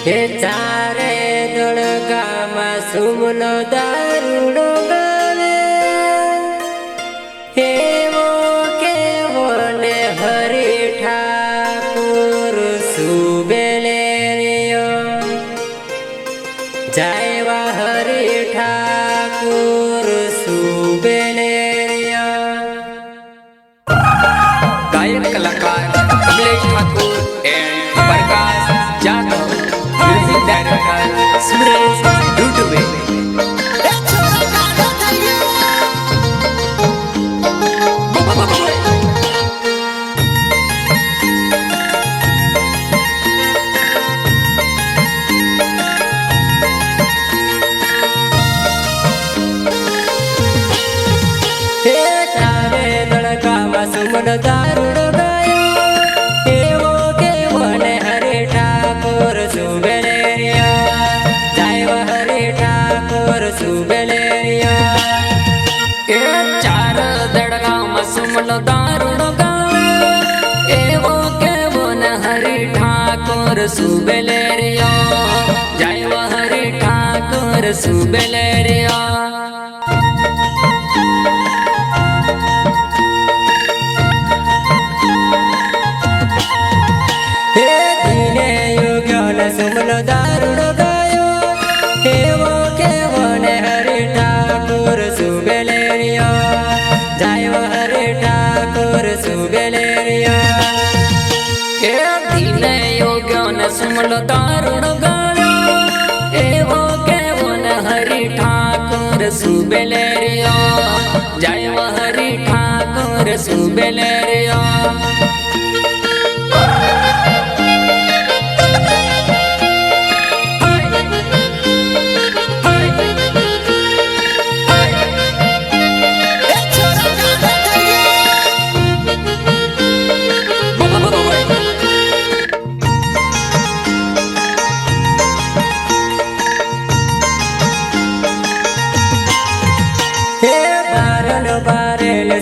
એ ચારે દળગામાં સુમલો દારૂડો ગાવે એવો કેવો ને હરી ઠાકુર સુબેલે જાયવા હરી ઠાકુર સુબેલે गायक कलाकार Kamlesh Thakur and Prakash Jadhav music director Suresh Dudube સુમન દારૂડો ગાયો એવો કેવો ને હરી ઠાકોર સુબેલેરિયા જાયવા હરી ઠાકોર સુબેલેરિયા એ ચાર દડગામાં સુમલો દારૂડો ગાવે એવો કેવો ને હરી ઠાકોર સુબેલેરિયા જાયવા હરી ઠાકોર સુબેલેરિયા સુમલો દારૂડો ગાયો એવો કેવો ને હરી ઠાકોર સુબેલેરિયા જાયવા હરી ઠાકોર સુબેલેરિયા એ દિને યોગ્ય ને સુમલો દારૂડો ગાયો એવો કેવો ને હરી ઠાકોર સુબેલેરિયા જાયવા હરી ઠાકોર સુબેલેરિયા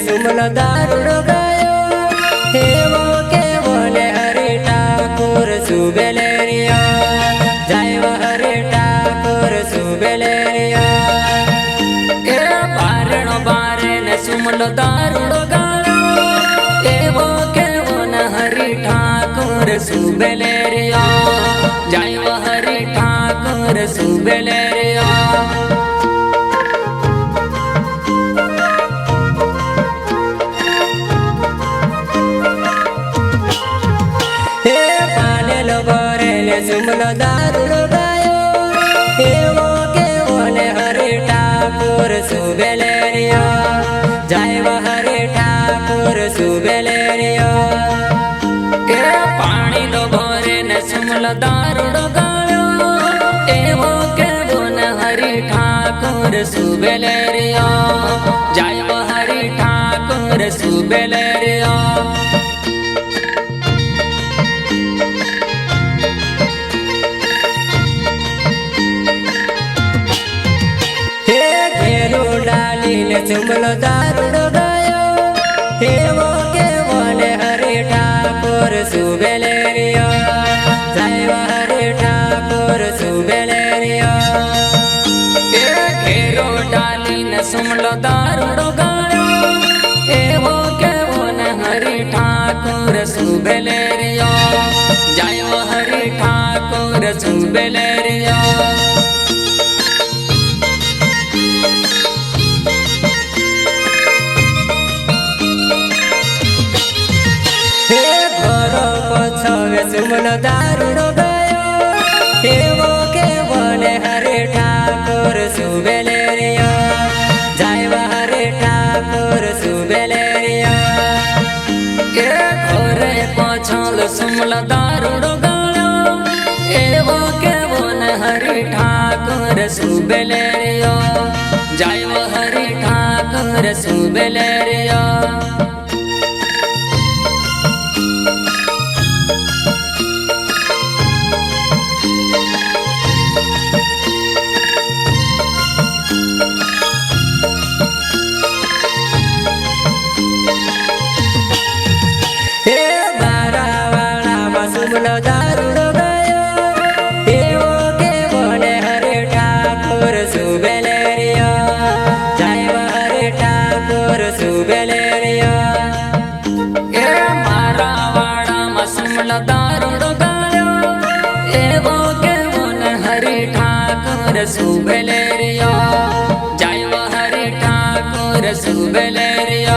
સુમલો દારૂડો ગાયો એવો કેવો ને હરી ઠાકોર સુબેલેરિયા જાયવા હરી ઠાકોર સુબેલેરિયા એ બારણો બારે ને સુમલો દારૂડો ગાયો એવો કેવો ને હરી ઠાકોર સુબેલેરિયા જાયવા હરી ઠાકોર સુબેલેરિયા સુમલો દારૂડો ગાયો એવો કેવો ને હરી ઠાકોર સુબેલેરિયા જાયવા હરી ઠાકોર સુબેલેરિયા એ પાણી નો ભરે ને સુમલો દારૂડો ગાયો એવો કેવો ને હરી ઠાકોર સુબેલેરિયા જાયવા હરી ઠાકોર સુબેલેરિયા સુમલો દારૂડો ગાયો એવો કેવો ને હરી ઠાકોર સુબેલેરિયા જાયવા હરી ઠાકોર સુબેલેરિયા એ ઘેરો ડાલીને સુમલો દારૂડો ગાયો એવો કેવો ને હરી ઠાકોર સુબેલેરિયા જાયવા હરી ઠાકોર સુબેલેરિયા સુમલો દારૂડો ગાયો એવો કેવો ને હરી ઠાકોર સુબેલેરિયા જાયવા હરી ઠાકોર સુબેલેરિયા એ ઘરે પાછળ સુમલો દારૂડો ગાયો એવો કેવો ને હરી ઠાકોર સુબેલેરિયા જાયવા હરી ઠાકોર સુબેલેરિયા સુમલો દારૂડો ગાયો એવો સુબેલે રિયો જય હરે ઠાકોર સુબેલે રિયો